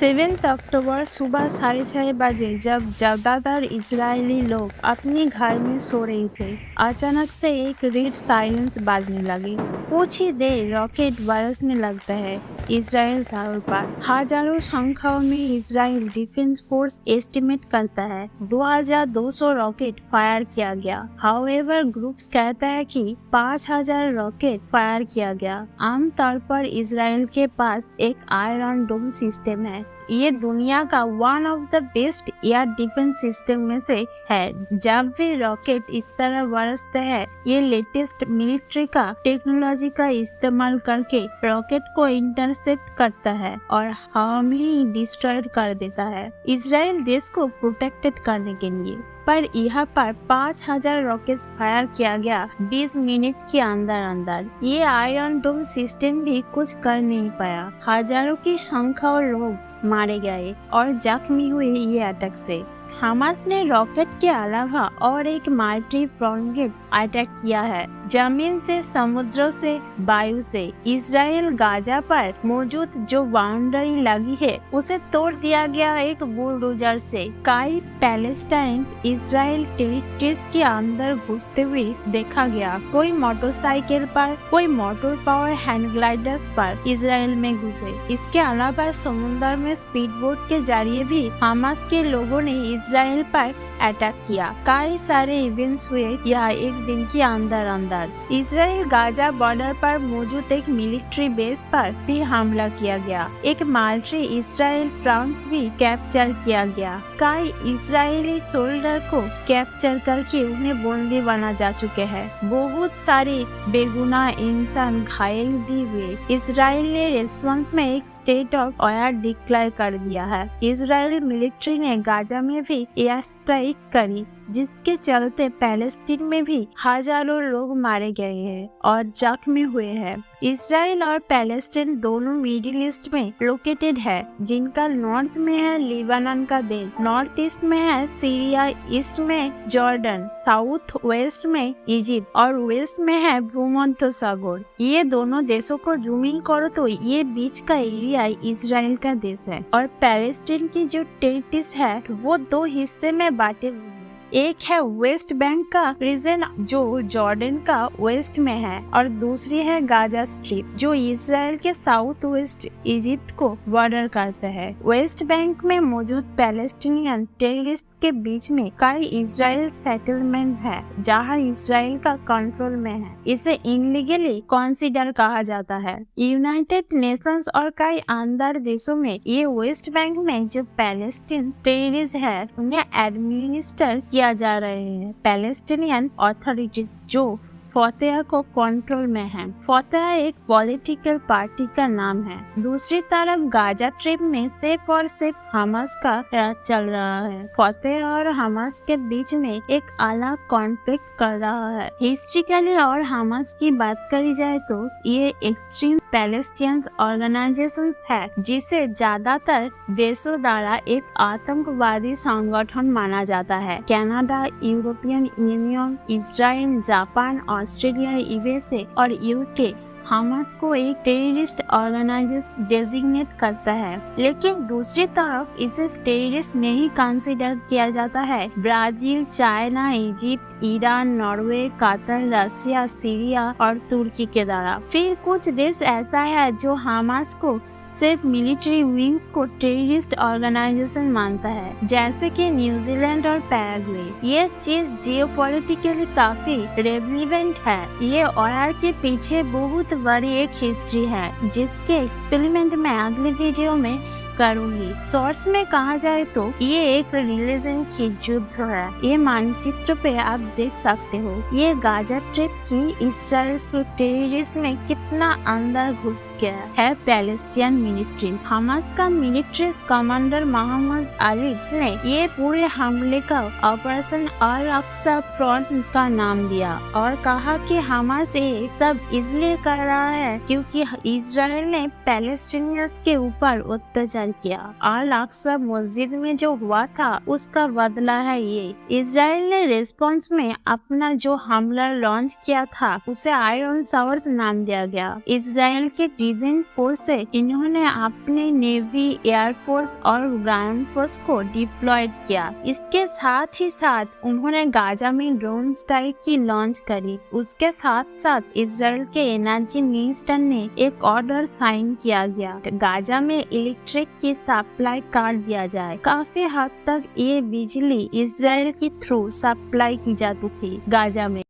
7 अक्टूबर सुबह 6:30 बजे जब ज्यादातर इजरायली लोग अपने घर में सो रहे थे, अचानक से एक रेड साइलेंस बाजने लगी। कुछ ही देर रॉकेट बरसने लगता है इजराइल टावर पर। हजारों संख्याओं में इजराइल डिफेंस फोर्स एस्टिमेट करता है 2200 रॉकेट फायर किया गया। हाउएवर ग्रुप्स कहता है कि 5000 रॉकेट फायर किया गया। आमतौर पर इजराइल के पास एक आयरन डोम सिस्टम है। ये दुनिया का one of the best air defence system में से है। जब भी रॉकेट इस तरह बरसता है, ये लेटेस्ट मिलिट्री का टेक्नोलॉजी का इस्तेमाल करके रॉकेट को इंटरसेप्ट करता है और हवा में ही डिस्ट्रॉय कर देता है इजराइल देश को प्रोटेक्टेड करने के लिए। पर यहाँ पर 5000 रॉकेट फायर किया गया 20 मिनट के अंदर। ये आयरन डोम सिस्टम भी कुछ कर नहीं पाया। हजारों की संख्या लोग मारे गए और जख्मी हुए ये अटैक से। हमास ने रॉकेट के अलावा और एक मल्टी फ्रॉन्टेड अटैक किया है, जमीन से, समुद्रों से, वायु से। इजराइल गाजा पर मौजूद जो बाउंड्री लगी है उसे तोड़ दिया गया एक बुलडोजर से। कई पैलेस्टाइंस इजराइल टेरिटरीज के अंदर घुसते हुए देखा गया। कोई मोटरसाइकिल पर, कोई मोटर पावर हैंड ग्लाइडर्स पर इजराइल में घुसे। इसके अलावा समुद्र में स्पीड बोट के जरिए भी हमास के लोगों ने इजराइल पर अटैक किया। कई सारे इवेंट्स हुए यह एक दिन के अंदर। इजराइल गाजा बॉर्डर पर मौजूद एक मिलिट्री बेस पर भी हमला किया गया। एक मिलिट्री इजराइल फ्रंट भी कैप्चर किया गया। कई इजरायली सोल्जर को कैप्चर करके उन्हें बंदी बना जा चुके हैं। बहुत सारे बेगुनाह इंसान घायल भी हुए। इजराइल ने रेस्पॉन्स में एक स्टेट ऑफ वार डिक्लेयर कर दिया है। इजराइल मिलिट्री ने गाजा में भी एयर स्ट्राइक करी, जिसके चलते पैलेस्टीन में भी हजारों लोग मारे गए हैं और जख्मी हुए हैं। इजराइल और पैलेस्टीन दोनों मिडिल ईस्ट में लोकेटेड है, जिनका नॉर्थ में है लेबनान का देश, नॉर्थ ईस्ट में है सीरिया, ईस्ट में जॉर्डन, साउथ वेस्ट में इजिप्ट और वेस्ट में है भूमध्य सागर। ये दोनों देशों को जूम इन करो तो ये बीच का एरिया इजराइल का देश है और पैलेस्टीन की जो टेरिटरीज है वो दो हिस्से में बांटे हुए हैं। एक है वेस्ट बैंक का रीजन जो जॉर्डन का वेस्ट में है और दूसरी है गाजा स्ट्रिप जो इजराइल के साउथ वेस्ट इजिप्ट को बॉर्डर करता है। वेस्ट बैंक में मौजूद पैलेस्टीनियन टेररिस्ट के बीच में कई इजराइल सेटलमेंट है जहां इजराइल का कंट्रोल में है। इसे इनलीगली कंसीडर कहा जाता है। यूनाइटेड नेशंस और कई अंदर देशों में ये वेस्ट बैंक में जो पैलेस्टीन टेररिस्ट है उन्हें एडमिनिस्टर किया जा रहे हैं पैलेस्टीनियन अथॉरिटीज जो फतेह को कंट्रोल में है। फतेह एक पॉलिटिकल पार्टी का नाम है। दूसरी तरफ गाजा ट्रिप में सिर्फ और सिर्फ हमास का राज चल रहा है। फतेह और हमास के बीच में एक अलग कॉन्फ्लिक्ट कर रहा है। हिस्ट्रिकली और हमास की बात करी जाए तो ये एक्सट्रीम पैलेस्टीन ऑर्गेनाइजेशन है, जिसे ज्यादातर देशों द्वारा एक आतंकवादी संगठन माना जाता है। Canada, European union, Israel, Japan, Australia, USA और यूके हमास को एक टेररिस्ट ऑर्गेनाइजेशन डेजिग्नेट करता है, लेकिन दूसरी तरफ इसे टेररिस्ट नहीं कंसीडर किया जाता है। Brazil, China, Egypt, Iran, Norway, Qatar, Russia, Syria और तुर्की के द्वारा। फिर कुछ देश ऐसा है जो हमास को सिर्फ मिलिट्री विंग्स को टेररिस्ट ऑर्गेनाइजेशन मानता है, जैसे कि न्यूजीलैंड और पैराग्वे। ये चीज जियोपॉलिटिकली काफी रेलेवेंट है। ये और के पीछे बहुत बड़ी एक हिस्ट्री है, जिसके एक्सपेरिमेंट में अगले वीडियो में करूंगी। सोर्स में कहा जाए तो ये एक रिलीजन की युद्ध है। ये मानचित्र पे आप देख सकते हो। ये गाजा ट्रिप की इजराइल के टेररिस्ट में कितना अंदर घुस गया है पैलेस्टीन मिलिट्री। हमास का मिलिट्री कमांडर मोहम्मद अलीफ ने ये पूरे हमले का ऑपरेशन अल अक्सा फ्रंट का नाम दिया और कहा कि हमास ये सब इसलिए कर रहा है क्योंकि इजराइल ने पैलेस्टीनियंस के ऊपर अत्याचार किया। अल अक्सा मस्जिद में जो हुआ था उसका बदला है ये। इजराइल ने रिस्पॉन्स में अपना जो हमला लॉन्च किया था उसे आयरन शावर्स नाम दिया गया। इजराइल के डिफेंस फोर्स से इन्होंने अपने नेवी, एयरफोर्स और ग्राउंड फोर्स को डिप्लॉयड किया। इसके साथ ही साथ उन्होंने गाजा में ड्रोन स्ट्राइक की लॉन्च करी। उसके साथ साथ इजराइल के एनर्जी मिनिस्टर ने एक ऑर्डर साइन किया गया, गाजा में इलेक्ट्रिक की सप्लाई काट दिया जाए। काफी हद तक ये बिजली इजराइल की थ्रू सप्लाई की जाती थी गाजा में।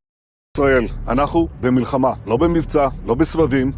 ישראל, אנחנו במלחמה, לא במבצע, לא בסבבים.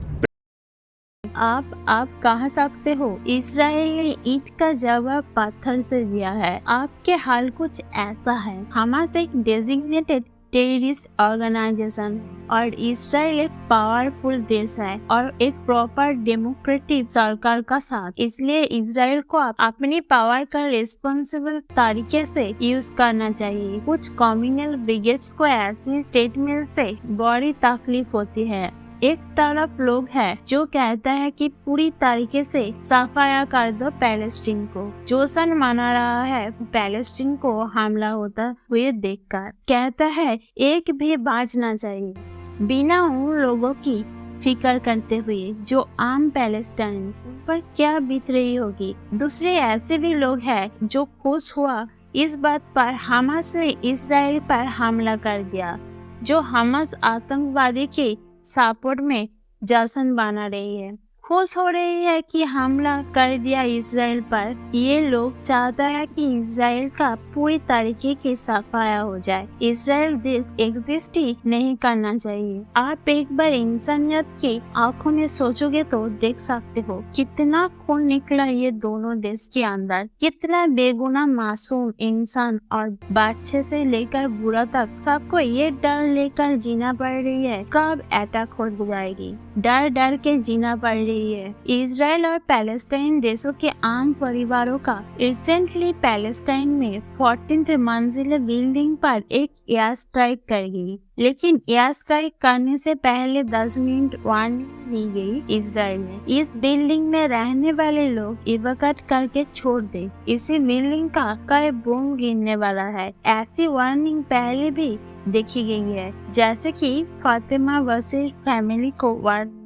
आप कह सकते हो इजराइल ने ईंट का जवाब पत्थर से दिया है। आपके हाल कुछ ऐसा है। हमास एक डेजिग्नेटेड टेररिस्ट ऑर्गेनाइजेशन और इजराइल एक पावरफुल देश है और एक प्रॉपर डेमोक्रेटिक सरकार का साथ, इसलिए इजराइल को अपनी पावर का रिस्पॉन्सिबल तरीके से यूज करना चाहिए। कुछ कम्युनल ब्रिगेड्स को ऐसे स्टेटमेंट से बड़ी तकलीफ होती है। एक तरफ लोग हैं जो कहता है कि पूरी तरीके से सफाया कर दो पैलेस्टीन को। जोसन मना रहा है पैलेस्टीन को हमला होता हुए देखकर। कहता है एक भी बाजना चाहिए, बिना उन लोगों की फिक्र करते हुए जो आम पैलेस्टाइन पर क्या बीत रही होगी। दूसरे ऐसे भी लोग हैं जो खुश हुआ इस बात पर हमास ने इजराइल पर हमला कर दिया, जो हमास आतंकवादी के सपोर्ट में जश्न बना रही है, खुश हो रही है कि हमला कर दिया इजराइल पर। ये लोग चाहता है कि इजराइल का पूरी तरीके से सफाया हो जाए। इजराइल देश एग्जिस्ट ही नहीं करना चाहिए। आप एक बार इंसानियत की आंखों में सोचोगे तो देख सकते हो कितना खून निकला ये दोनों देश के अंदर। कितना बेगुनाह मासूम इंसान और बच्चे से लेकर बूढ़ा तक सबको ये डर लेकर जीना पड़ रही है कब अटैक हो जाएगी। डर डर के जीना पड़ रही है। इजराइल और पैलेस्टाइन देशों के आम परिवारों का रिसेंटली पैलेस्टाइन में 14th मंजिल बिल्डिंग पर एक एयर स्ट्राइक कर गई, लेकिन एयर स्ट्राइक करने से पहले 10 मिनट वार्निंग दी गई इजराइल ने। इस बिल्डिंग में रहने वाले लोग इवैक्यूएट करके छोड़ दे, इसी बिल्डिंग का कई बम गिरने वाला है। ऐसी वार्निंग पहले भी देखी गई है, जैसे कि फातिमा वसीर फैमिली को वार्निंग।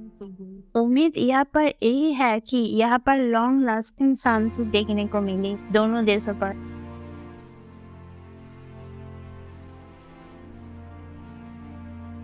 उम्मीद यहाँ पर यही है कि यहाँ पर लॉन्ग लास्टिंग शांति देखने को मिली दोनों देशों पर।